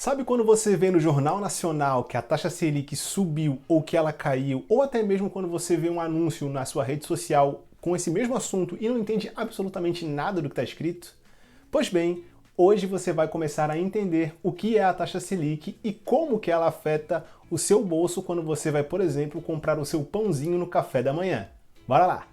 Sabe quando você vê no Jornal Nacional que a taxa Selic subiu ou que ela caiu, ou até mesmo quando você vê um anúncio na sua rede social com esse mesmo assunto e não entende absolutamente nada do que está escrito? Pois bem, hoje você vai começar a entender o que é a taxa Selic e como que ela afeta o seu bolso quando você vai, por exemplo, comprar o seu pãozinho no café da manhã. Bora lá!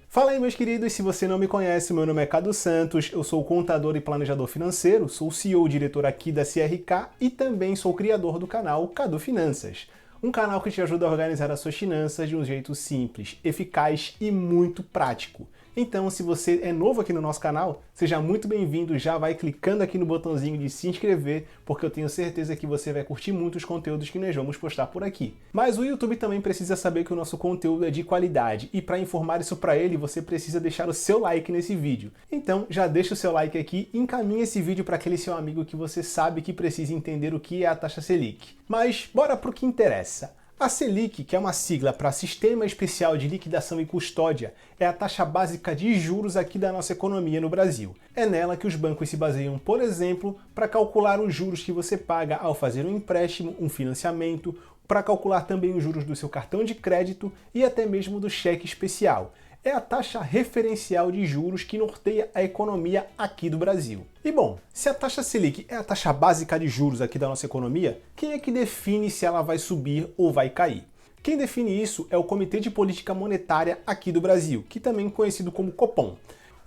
Fala aí, meus queridos, se você não me conhece, meu nome é Cadu Santos, eu sou contador e planejador financeiro, sou CEO e diretor aqui da CRK e também sou criador do canal Cadu Finanças, um canal que te ajuda a organizar as suas finanças de um jeito simples, eficaz e muito prático. Então, se você é novo aqui no nosso canal, seja muito bem-vindo, já vai clicando aqui no botãozinho de se inscrever, porque eu tenho certeza que você vai curtir muito os conteúdos que nós vamos postar por aqui. Mas o YouTube também precisa saber que o nosso conteúdo é de qualidade, e para informar isso para ele, você precisa deixar o seu like nesse vídeo. Então, já deixa o seu like aqui e encaminha esse vídeo para aquele seu amigo que você sabe que precisa entender o que é a taxa Selic. Mas, bora pro que interessa. A Selic, que é uma sigla para Sistema Especial de Liquidação e Custódia, é a taxa básica de juros aqui da nossa economia no Brasil. É nela que os bancos se baseiam, por exemplo, para calcular os juros que você paga ao fazer um empréstimo, um financiamento, para calcular também os juros do seu cartão de crédito e até mesmo do cheque especial. É a taxa referencial de juros que norteia a economia aqui do Brasil. E bom, se a taxa Selic é a taxa básica de juros aqui da nossa economia, quem é que define se ela vai subir ou vai cair? Quem define isso é o Comitê de Política Monetária aqui do Brasil, que também é conhecido como Copom.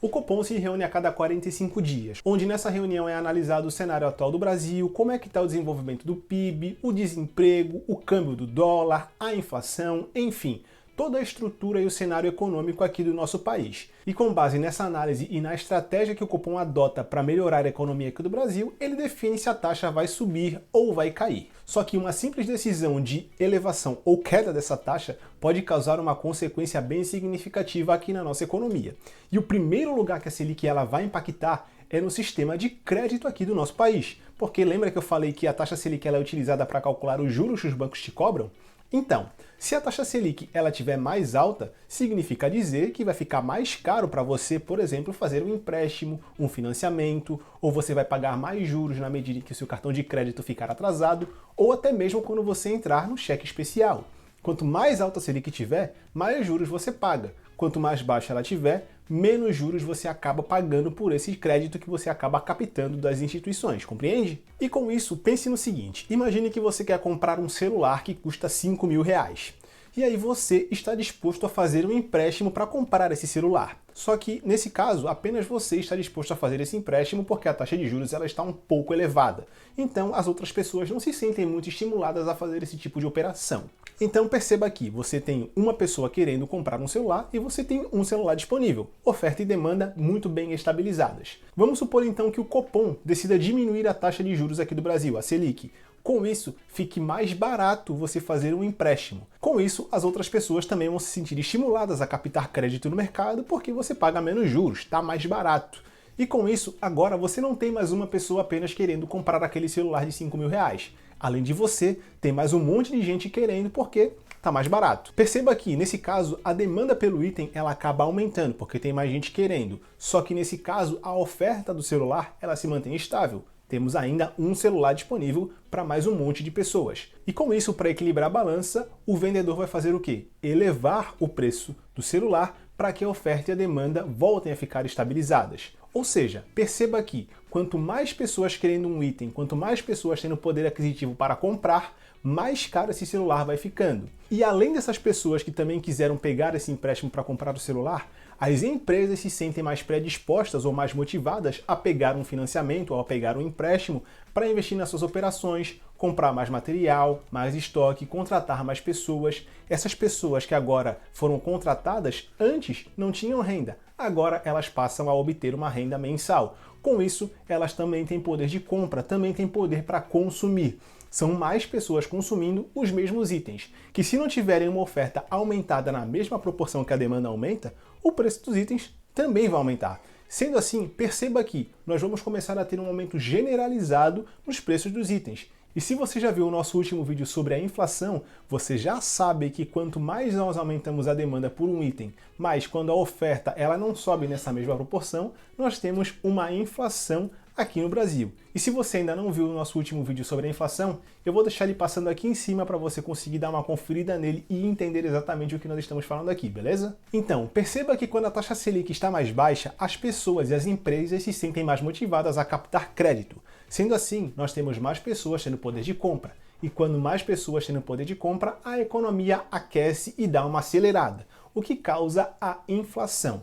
O Copom se reúne a cada 45 dias, onde nessa reunião é analisado o cenário atual do Brasil, como é que está o desenvolvimento do PIB, o desemprego, o câmbio do dólar, a inflação, enfim, toda a estrutura e o cenário econômico aqui do nosso país. E com base nessa análise e na estratégia que o Copom adota para melhorar a economia aqui do Brasil, ele define se a taxa vai subir ou vai cair. Só que uma simples decisão de elevação ou queda dessa taxa pode causar uma consequência bem significativa aqui na nossa economia. E o primeiro lugar que a Selic ela vai impactar é no sistema de crédito aqui do nosso país. Porque lembra que eu falei que a taxa Selic ela é utilizada para calcular os juros que os bancos te cobram? Então, se a taxa Selic ela estiver mais alta, significa dizer que vai ficar mais caro para você, por exemplo, fazer um empréstimo, um financiamento, ou você vai pagar mais juros na medida em que o seu cartão de crédito ficar atrasado, ou até mesmo quando você entrar no cheque especial. Quanto mais alta a Selic tiver, mais juros você paga. Quanto mais baixa ela tiver, menos juros você acaba pagando por esse crédito que você acaba captando das instituições, compreende? E com isso, pense no seguinte, imagine que você quer comprar um celular que custa R$5.000. E aí você está disposto a fazer um empréstimo para comprar esse celular. Só que, nesse caso, apenas você está disposto a fazer esse empréstimo porque a taxa de juros ela está um pouco elevada. Então, as outras pessoas não se sentem muito estimuladas a fazer esse tipo de operação. Então, perceba aqui, você tem uma pessoa querendo comprar um celular e você tem um celular disponível. Oferta e demanda muito bem estabilizadas. Vamos supor, então, que o Copom decida diminuir a taxa de juros aqui do Brasil, a Selic. Com isso, fique mais barato você fazer um empréstimo. Com isso, as outras pessoas também vão se sentir estimuladas a captar crédito no mercado porque você paga menos juros, está mais barato. E com isso, agora você não tem mais uma pessoa apenas querendo comprar aquele celular de R$5.000. Além de você, tem mais um monte de gente querendo porque está mais barato. Perceba que, nesse caso, a demanda pelo item ela acaba aumentando porque tem mais gente querendo. Só que nesse caso, a oferta do celular ela se mantém estável. Temos ainda um celular disponível para mais um monte de pessoas. E com isso, para equilibrar a balança, o vendedor vai fazer o quê? Elevar o preço do celular para que a oferta e a demanda voltem a ficar estabilizadas. Ou seja, perceba que quanto mais pessoas querendo um item, quanto mais pessoas tendo poder aquisitivo para comprar, mais caro esse celular vai ficando. E além dessas pessoas que também quiseram pegar esse empréstimo para comprar o celular, as empresas se sentem mais predispostas ou mais motivadas a pegar um financiamento ou a pegar um empréstimo para investir nas suas operações, comprar mais material, mais estoque, contratar mais pessoas. Essas pessoas que agora foram contratadas antes não tinham renda, agora elas passam a obter uma renda mensal. Com isso, elas também têm poder de compra, também têm poder para consumir. São mais pessoas consumindo os mesmos itens, que se não tiverem uma oferta aumentada na mesma proporção que a demanda aumenta, o preço dos itens também vai aumentar. Sendo assim, perceba que nós vamos começar a ter um aumento generalizado nos preços dos itens. E se você já viu o nosso último vídeo sobre a inflação, você já sabe que quanto mais nós aumentamos a demanda por um item, mais quando a oferta ela não sobe nessa mesma proporção, nós temos uma inflação aqui no Brasil. E se você ainda não viu o nosso último vídeo sobre a inflação, eu vou deixar ele passando aqui em cima para você conseguir dar uma conferida nele e entender exatamente o que nós estamos falando aqui, beleza? Então, perceba que quando a taxa Selic está mais baixa, as pessoas e as empresas se sentem mais motivadas a captar crédito. Sendo assim, nós temos mais pessoas tendo poder de compra. E quando mais pessoas tendo poder de compra, a economia aquece e dá uma acelerada, o que causa a inflação.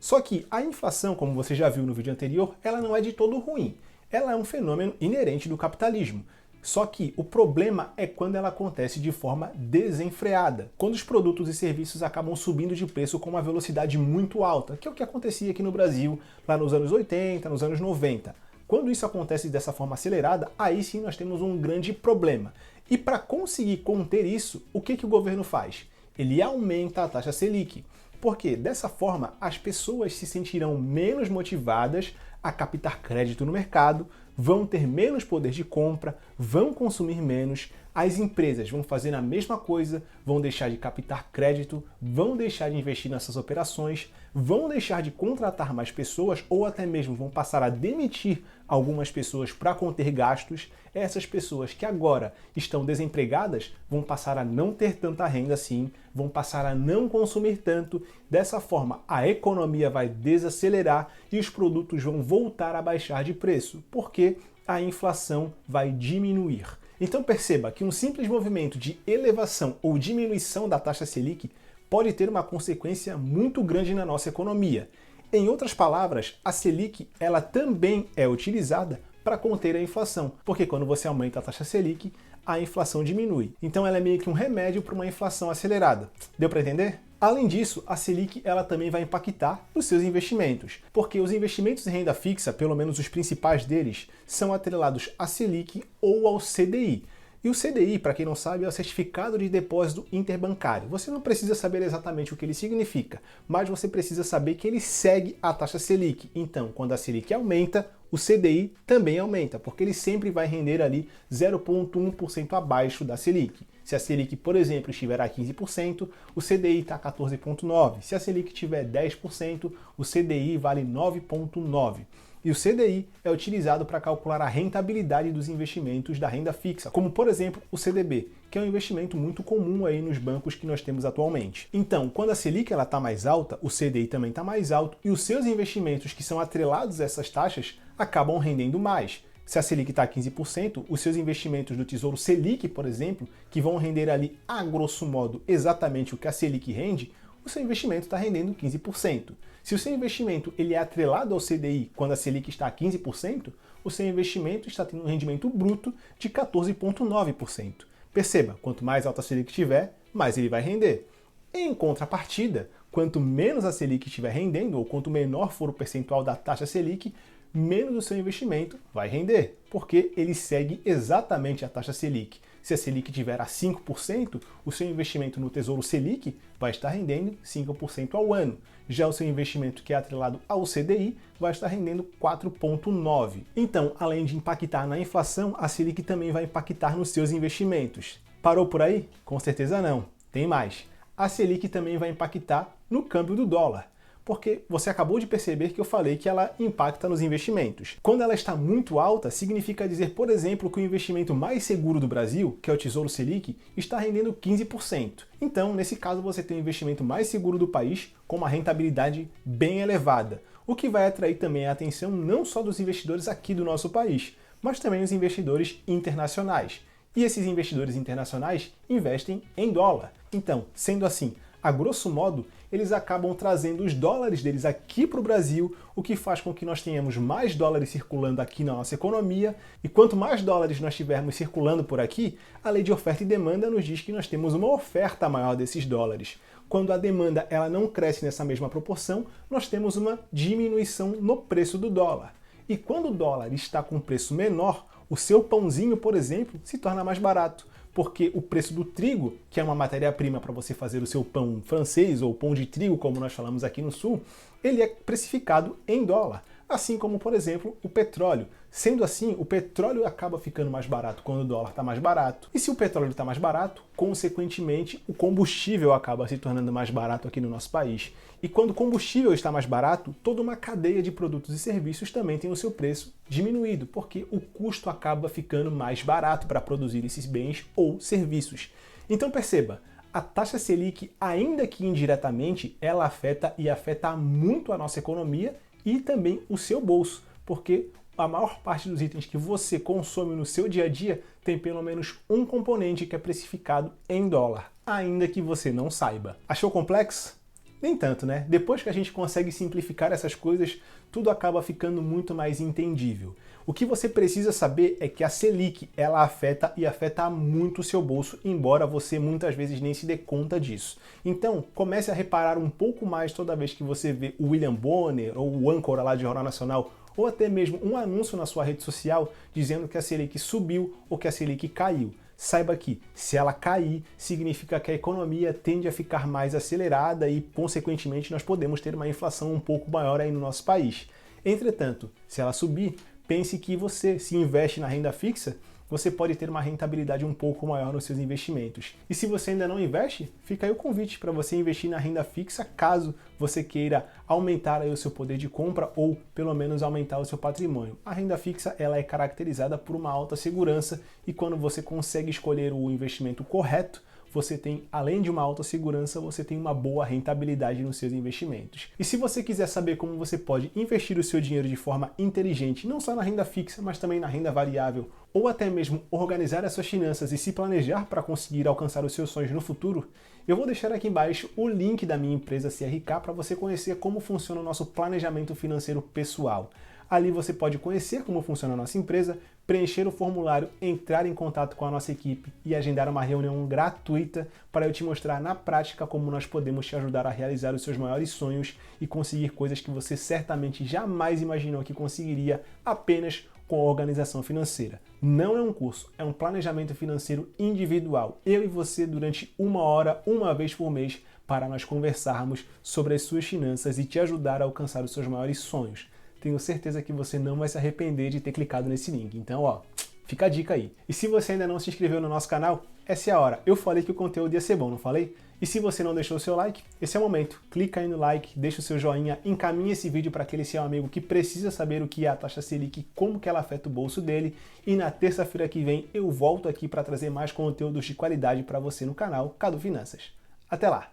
Só que a inflação, como você já viu no vídeo anterior, ela não é de todo ruim. Ela é um fenômeno inerente do capitalismo. Só que o problema é quando ela acontece de forma desenfreada, quando os produtos e serviços acabam subindo de preço com uma velocidade muito alta, que é o que acontecia aqui no Brasil lá nos anos 80, nos anos 90. Quando isso acontece dessa forma acelerada, aí sim nós temos um grande problema. E para conseguir conter isso, o que o governo faz? Ele aumenta a taxa Selic. Porque dessa forma as pessoas se sentirão menos motivadas a captar crédito no mercado, vão ter menos poder de compra, vão consumir menos, as empresas vão fazer a mesma coisa, vão deixar de captar crédito, vão deixar de investir nessas operações, vão deixar de contratar mais pessoas ou até mesmo vão passar a demitir algumas pessoas para conter gastos. Essas pessoas que agora estão desempregadas vão passar a não ter tanta renda assim, vão passar a não consumir tanto. Dessa forma, a economia vai desacelerar e os produtos vão voltar a baixar de preço, porque a inflação vai diminuir. Então perceba que um simples movimento de elevação ou diminuição da taxa Selic pode ter uma consequência muito grande na nossa economia. Em outras palavras, a Selic ela também é utilizada para conter a inflação, porque quando você aumenta a taxa Selic, a inflação diminui. Então ela é meio que um remédio para uma inflação acelerada. Deu para entender? Além disso, a Selic ela também vai impactar nos seus investimentos, porque os investimentos em renda fixa, pelo menos os principais deles, são atrelados à Selic ou ao CDI. E o CDI, para quem não sabe, é o Certificado de Depósito Interbancário. Você não precisa saber exatamente o que ele significa, mas você precisa saber que ele segue a taxa Selic. Então, quando a Selic aumenta, o CDI também aumenta, porque ele sempre vai render ali 0,1% abaixo da Selic. Se a Selic, por exemplo, estiver a 15%, o CDI está a 14,9%. Se a Selic tiver 10%, o CDI vale 9,9%. E o CDI é utilizado para calcular a rentabilidade dos investimentos da renda fixa, como por exemplo o CDB, que é um investimento muito comum aí nos bancos que nós temos atualmente. Então, quando a Selic está mais alta, o CDI também está mais alto e os seus investimentos que são atrelados a essas taxas acabam rendendo mais. Se a Selic está a 15%, os seus investimentos do Tesouro Selic, por exemplo, que vão render ali, a grosso modo, exatamente o que a Selic rende, o seu investimento está rendendo 15%. Se o seu investimento ele é atrelado ao CDI quando a Selic está a 15%, o seu investimento está tendo um rendimento bruto de 14,9%. Perceba, quanto mais alta a Selic tiver, mais ele vai render. Em contrapartida, quanto menos a Selic estiver rendendo, ou quanto menor for o percentual da taxa Selic, menos o seu investimento vai render, porque ele segue exatamente a taxa Selic. Se a Selic estiver a 5%, o seu investimento no Tesouro Selic vai estar rendendo 5% ao ano. Já o seu investimento que é atrelado ao CDI vai estar rendendo 4,9%. Então, além de impactar na inflação, a Selic também vai impactar nos seus investimentos. Parou por aí? Com certeza não. Tem mais. A Selic também vai impactar no câmbio do dólar. Porque você acabou de perceber que eu falei que ela impacta nos investimentos. Quando ela está muito alta, significa dizer, por exemplo, que o investimento mais seguro do Brasil, que é o Tesouro Selic, está rendendo 15%. Então, nesse caso, você tem o investimento mais seguro do país com uma rentabilidade bem elevada, o que vai atrair também a atenção não só dos investidores aqui do nosso país, mas também os investidores internacionais. E esses investidores internacionais investem em dólar. Então, sendo assim, a grosso modo, eles acabam trazendo os dólares deles aqui para o Brasil, o que faz com que nós tenhamos mais dólares circulando aqui na nossa economia, e quanto mais dólares nós tivermos circulando por aqui, a lei de oferta e demanda nos diz que nós temos uma oferta maior desses dólares. Quando a demanda ela não cresce nessa mesma proporção, nós temos uma diminuição no preço do dólar. E quando o dólar está com um preço menor, o seu pãozinho, por exemplo, se torna mais barato, porque o preço do trigo, que é uma matéria-prima para você fazer o seu pão francês ou pão de trigo, como nós falamos aqui no Sul, ele é precificado em dólar. assim como, por exemplo, o petróleo. Sendo assim, o petróleo acaba ficando mais barato quando o dólar está mais barato, e se o petróleo está mais barato, consequentemente, o combustível acaba se tornando mais barato aqui no nosso país. E quando o combustível está mais barato, toda uma cadeia de produtos e serviços também tem o seu preço diminuído, porque o custo acaba ficando mais barato para produzir esses bens ou serviços. Então perceba, a taxa Selic, ainda que indiretamente, ela afeta muito a nossa economia e também o seu bolso, porque a maior parte dos itens que você consome no seu dia a dia tem pelo menos um componente que é precificado em dólar, ainda que você não saiba. Achou complexo? Nem tanto, né? Depois que a gente consegue simplificar essas coisas, tudo acaba ficando muito mais entendível. O que você precisa saber é que a Selic, ela afeta muito o seu bolso, embora você muitas vezes nem se dê conta disso. Então, comece a reparar um pouco mais toda vez que você vê o William Bonner ou o âncora lá de Jornal Nacional, ou até mesmo um anúncio na sua rede social dizendo que a Selic subiu ou que a Selic caiu. Saiba que, se ela cair, significa que a economia tende a ficar mais acelerada e, consequentemente, nós podemos ter uma inflação um pouco maior aí no nosso país. Entretanto, se ela subir, pense que você, se investe na renda fixa, você pode ter uma rentabilidade um pouco maior nos seus investimentos. E se você ainda não investe, fica aí o convite para você investir na renda fixa, caso você queira aumentar aí o seu poder de compra ou pelo menos aumentar o seu patrimônio. A renda fixa, ela é caracterizada por uma alta segurança e quando você consegue escolher o investimento correto, você tem, além de uma alta segurança, você tem uma boa rentabilidade nos seus investimentos. E se você quiser saber como você pode investir o seu dinheiro de forma inteligente, não só na renda fixa, mas também na renda variável, ou até mesmo organizar as suas finanças e se planejar para conseguir alcançar os seus sonhos no futuro, eu vou deixar aqui embaixo o link da minha empresa CRK para você conhecer como funciona o nosso planejamento financeiro pessoal. Ali você pode conhecer como funciona a nossa empresa, preencher o formulário, entrar em contato com a nossa equipe e agendar uma reunião gratuita para eu te mostrar na prática como nós podemos te ajudar a realizar os seus maiores sonhos e conseguir coisas que você certamente jamais imaginou que conseguiria apenas com a organização financeira. Não é um curso, é um planejamento financeiro individual. Eu e você durante 1 hora, uma vez por mês, para nós conversarmos sobre as suas finanças e te ajudar a alcançar os seus maiores sonhos. Tenho certeza que você não vai se arrepender de ter clicado nesse link. Então, ó, fica a dica aí. E se você ainda não se inscreveu no nosso canal, essa é a hora. Eu falei que o conteúdo ia ser bom, não falei? E se você não deixou o seu like, esse é o momento. Clica aí no like, deixa o seu joinha, encaminha esse vídeo para aquele seu amigo que precisa saber o que é a taxa Selic e como que ela afeta o bolso dele. E na terça-feira que vem eu volto aqui para trazer mais conteúdos de qualidade para você no canal Cadu Finanças. Até lá!